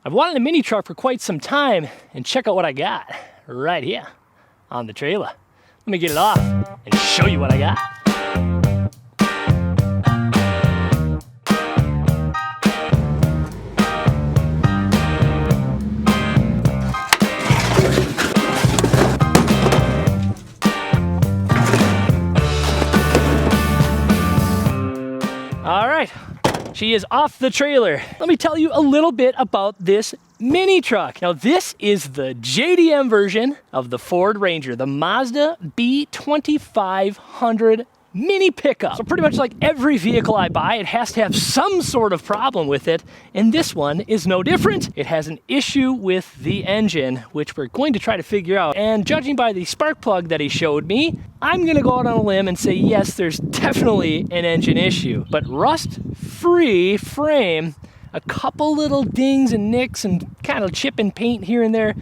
I've wanted a mini truck for quite some time, and check out what I got right here on the trailer. Let me get it off and show you what I got. All right, she is off the trailer. Let me tell you a little bit about this mini truck. Now, this is the JDM version of the Ford Ranger, the Mazda B2500 mini pickup. So pretty much like every vehicle I buy, it has to have some sort of problem with it, and this one is no different. It has an issue with the engine, which we're going to try to figure out. And judging by the spark plug that he showed me, I'm gonna go out on a limb and say, yes, there's definitely an engine issue. But rust-free frame, a couple little dings and nicks and kind of chip and paint here and there,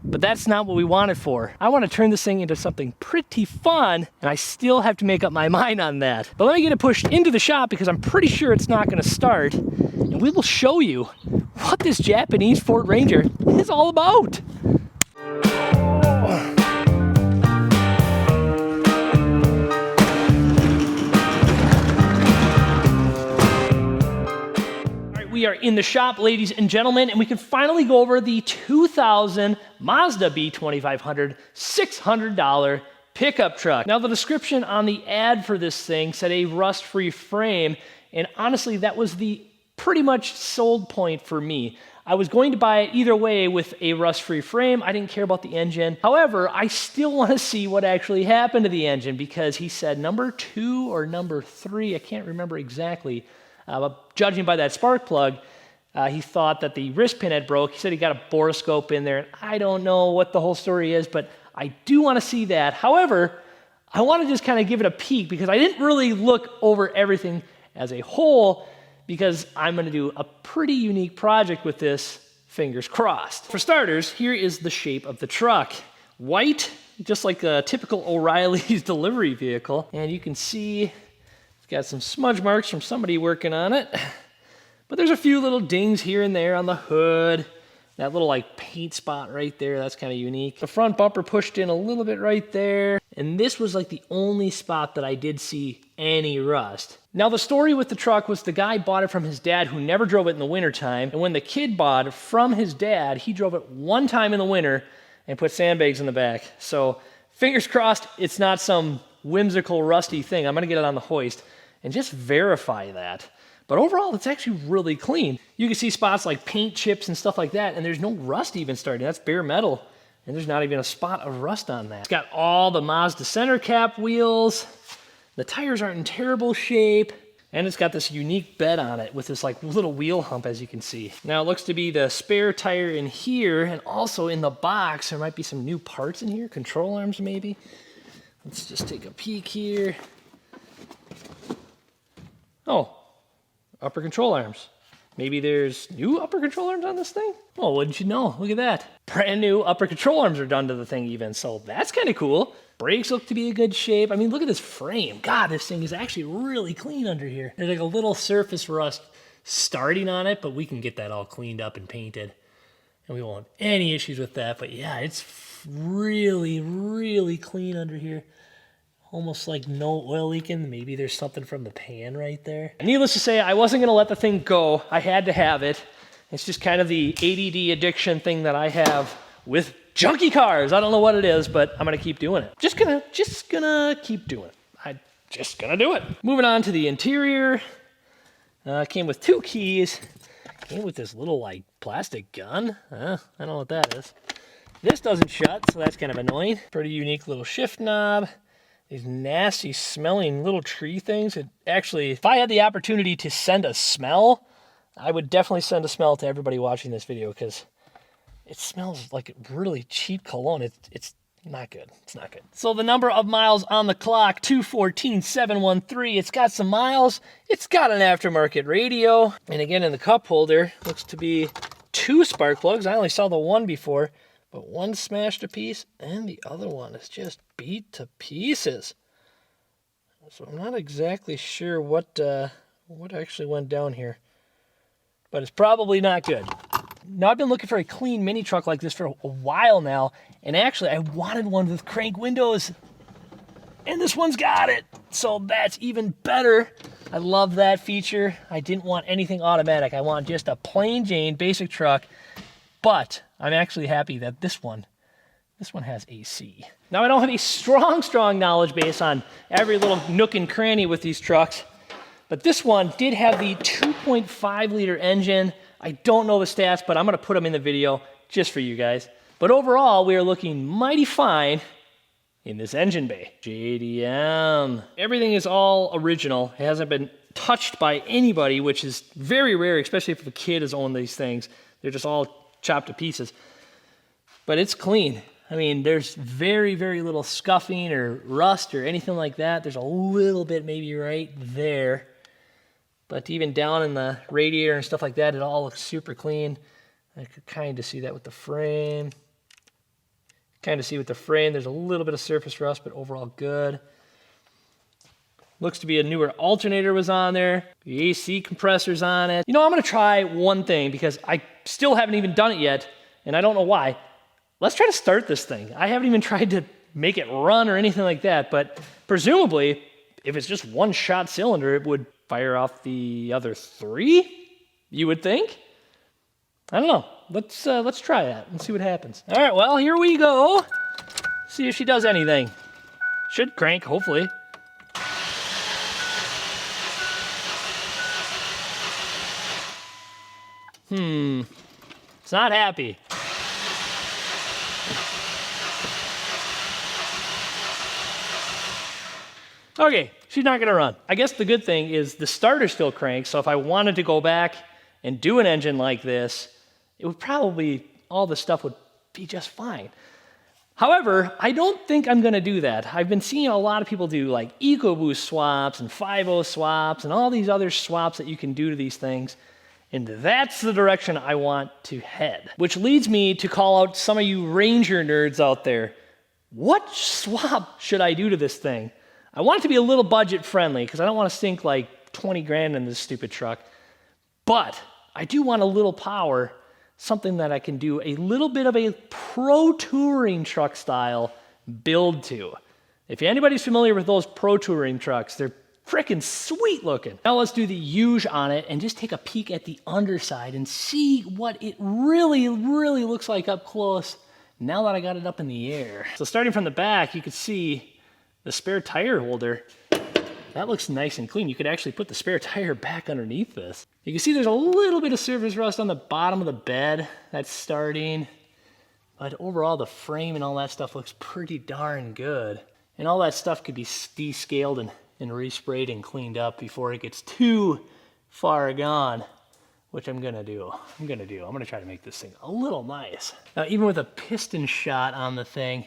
but that's not what we want it for. I want to turn this thing into something pretty fun, and I still have to make up my mind on that. But let me get it pushed into the shop because I'm pretty sure it's not going to start, and we will show you what this Japanese Ford Ranger is all about. We are in the shop, ladies and gentlemen, and we can finally go over the 2000 Mazda B2500 $600 pickup truck. Now, the description on the ad for this thing said a rust-free frame, and honestly, that was the pretty much sold point for me. I was going to buy it either way with a rust-free frame. I didn't care about the engine. However, I still want to see what actually happened to the engine because he said number 2 or number 3, I can't remember exactly. But judging by that spark plug, he thought that the wrist pin had broke. He said he got a borescope in there. And I don't know what the whole story is, but I do want to see that. However, I want to just kind of give it a peek because I didn't really look over everything as a whole because I'm going to do a pretty unique project with this, fingers crossed. For starters, here is the shape of the truck. White, just like a typical O'Reilly's delivery vehicle. And you can see it's got some smudge marks from somebody working on it. But there's a few little dings here and there on the hood. That little like paint spot right there, that's kind of unique. The front bumper pushed in a little bit right there. And this was like the only spot that I did see any rust. Now the story with the truck was the guy bought it from his dad who never drove it in the wintertime. And when the kid bought it from his dad, he drove it one time in the winter and put sandbags in the back. So fingers crossed it's not some whimsical rusty thing. I'm gonna get it on the hoist and just verify that. But overall, it's actually really clean. You can see spots like paint chips and stuff like that, and there's no rust even starting. That's bare metal, and there's not even a spot of rust on that. It's got all the Mazda center cap wheels. The tires aren't in terrible shape, and it's got this unique bed on it with this like little wheel hump, as you can see. Now it looks to be the spare tire in here, and also in the box, there might be some new parts in here, control arms maybe. Let's just take a peek here. Oh, upper control arms. Maybe there's new upper control arms on this thing? Oh, wouldn't you know? Look at that. Brand new upper control arms are done to the thing even, so that's kind of cool. Brakes look to be in good shape. I mean, look at this frame. God, this thing is actually really clean under here. There's like a little surface rust starting on it, but we can get that all cleaned up and painted. And we won't have any issues with that, but yeah, it's really, really clean under here. Almost like no oil leaking. Maybe there's something from the pan right there. Needless to say, I wasn't gonna let the thing go. I had to have it. It's just kind of the ADD addiction thing that I have with junky cars. I don't know what it is, but I'm gonna keep doing it. Just gonna keep doing it. I'm just gonna do it. Moving on to the interior. Came with 2 keys. Came with this little like plastic gun. I don't know what that is. This doesn't shut, so that's kind of annoying. Pretty unique little shift knob. These nasty smelling little tree things. It actually, if I had the opportunity to send a smell, I would definitely send a smell to everybody watching this video because it smells like a really cheap cologne. It's not good. It's not good. So the number of miles on the clock, 214,713. It's got some miles. It's got an aftermarket radio. And again, in the cup holder, looks to be 2 spark plugs. I only saw the one before. But one smashed to piece, and the other one is just beat to pieces. So I'm not exactly sure what actually went down here. But it's probably not good. Now, I've been looking for a clean mini truck like this for a while now, and actually I wanted one with crank windows, and this one's got it, so that's even better. I love that feature. I didn't want anything automatic. I want just a plain Jane basic truck, but I'm actually happy that this one has AC. Now, I don't have a strong knowledge base on every little nook and cranny with these trucks, but this one did have the 2.5 liter engine. I don't know the stats, but I'm gonna put them in the video just for you guys. But overall, we are looking mighty fine in this engine bay. JDM. Everything is all original. It hasn't been touched by anybody, which is very rare, especially if a kid has owned these things. They're just all chopped to pieces. But it's clean. I mean, there's very little scuffing or rust or anything like that. There's a little bit maybe right there. But even down in the radiator and stuff like that, it all looks super clean. I could kind of see that with the frame. There's a little bit of surface rust, but overall good. Looks to be a newer alternator was on there. The AC compressor's on it. You know, I'm gonna try one thing because I still haven't even done it yet, and I don't know why. Let's try to start this thing. I haven't even tried to make it run or anything like that, but presumably, if it's just one shot cylinder, it would fire off the other 3, you would think? I don't know. Let's try that and see what happens. All right, well, here we go. See if she does anything. Should crank, hopefully. It's not happy. Okay, she's not gonna run. I guess the good thing is the starter still cranks, so if I wanted to go back and do an engine like this, it would probably, all the stuff would be just fine. However, I don't think I'm gonna do that. I've been seeing a lot of people do like EcoBoost swaps and 5.0 swaps and all these other swaps that you can do to these things. And that's the direction I want to head. Which leads me to call out some of you Ranger nerds out there. What swap should I do to this thing? I want it to be a little budget friendly because I don't want to sink like 20 grand in this stupid truck. But I do want a little power, something that I can do a little bit of a pro touring truck style build to. If anybody's familiar with those pro touring trucks, they're freaking sweet looking. Now let's do the huge on it and just take a peek at the underside and see what it really looks like up close now that I got it up in the air. So starting from the back, you can see the spare tire holder. That looks nice and clean. You could actually put the spare tire back underneath this. You can see there's a little bit of surface rust on the bottom of the bed that's starting, but overall the frame and all that stuff looks pretty darn good. And all that stuff could be descaled and resprayed and cleaned up before it gets too far gone, which I'm gonna do. I'm gonna try to make this thing a little nice. Now, even with a piston shot on the thing,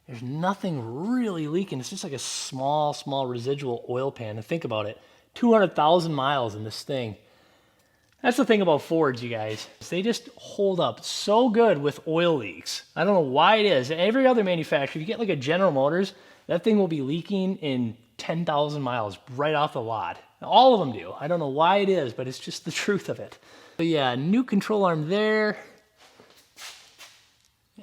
there's nothing really leaking. It's just like a small residual oil pan. And think about it, 200,000 miles in this thing. That's the thing about Fords, you guys. They just hold up so good with oil leaks. I don't know why it is. Every other manufacturer, if you get like a General Motors, that thing will be leaking in 10,000 miles right off the lot. All of them do. I don't know why it is, but it's just the truth of it. But yeah, new control arm there.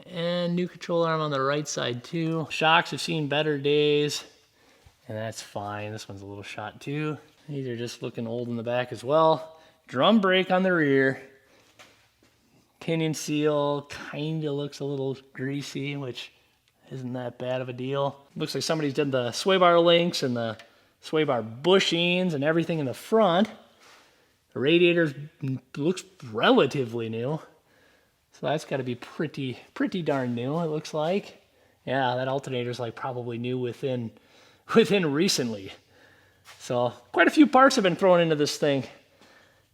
And new control arm on the right side too. Shocks have seen better days, and that's fine. This one's a little shot too. These are just looking old in the back as well. Drum brake on the rear. Pinion seal kind of looks a little greasy, which isn't that bad of a deal. Looks like somebody's done the sway bar links and the sway bar bushings and everything in the front. The radiator looks relatively new. So that's got to be pretty darn new, it looks like. Yeah, that alternator's like probably new within recently. So quite a few parts have been thrown into this thing.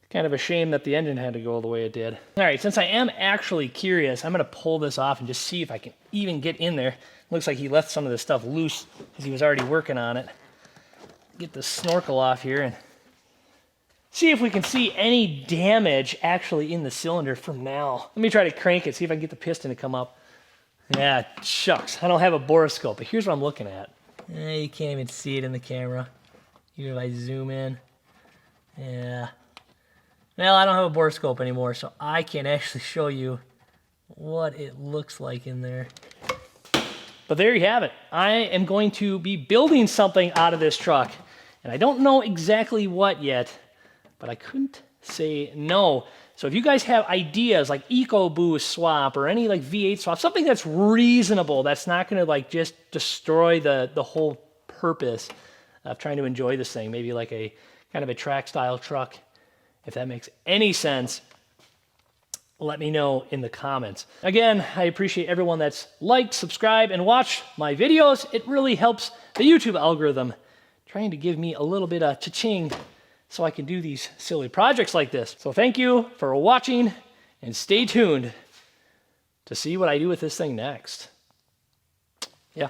Kind of a shame that the engine had to go the way it did. All right, since I am actually curious, I'm gonna pull this off and just see if I can even get in there. Looks like he left some of this stuff loose because he was already working on it. Get the snorkel off here and see if we can see any damage actually in the cylinder from now. Let me try to crank it, see if I can get the piston to come up. Yeah, shucks, I don't have a borescope, but here's what I'm looking at. You can't even see it in the camera. Even if I zoom in. Yeah. Well, I don't have a borescope anymore, so I can actually show you what it looks like in there. But there you have it. I am going to be building something out of this truck. And I don't know exactly what yet, but I couldn't say no. So if you guys have ideas like EcoBoost swap or any like V8 swap, something that's reasonable, that's not gonna like just destroy the whole purpose of trying to enjoy this thing, maybe like a kind of a track style truck, if that makes any sense, let me know in the comments. Again, I appreciate everyone that's liked, subscribed, and watched my videos. It really helps the YouTube algorithm trying to give me a little bit of cha-ching so I can do these silly projects like this. So thank you for watching, and stay tuned to see what I do with this thing next. Yeah.